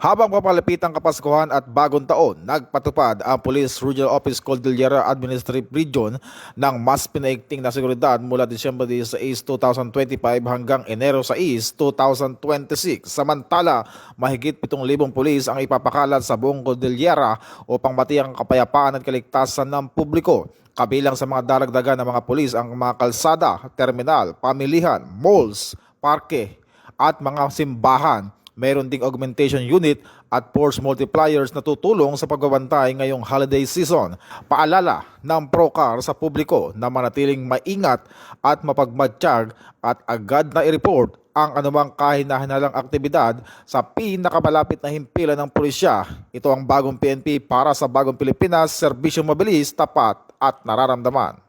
Habang papalapit ang Kapaskuhan at Bagong Taon, nagpatupad ang Police Regional Office Cordillera Administrative Region ng mas pinaigting na seguridad mula Disyembre 16, 2025 hanggang Enero 6, 2026. Samantala, mahigit 7,000 pulis ang ipapakalat sa buong Cordillera upang matiyang ang kapayapaan at kaligtasan ng publiko. Kabilang sa mga daragdagan ng mga pulis ang mga kalsada, terminal, pamilihan, malls, parke at mga simbahan. Mayroon ding augmentation unit at force multipliers na tutulong sa pagbabantay ngayong holiday season. Paalala ng ProCar sa publiko na manatiling maingat at mapagmatsyag at agad na i-report ang anumang kahinalang aktibidad sa pinakamalapit na himpilan ng pulisya. Ito ang bagong PNP para sa bagong Pilipinas, serbisyong mabilis, tapat at nararamdaman.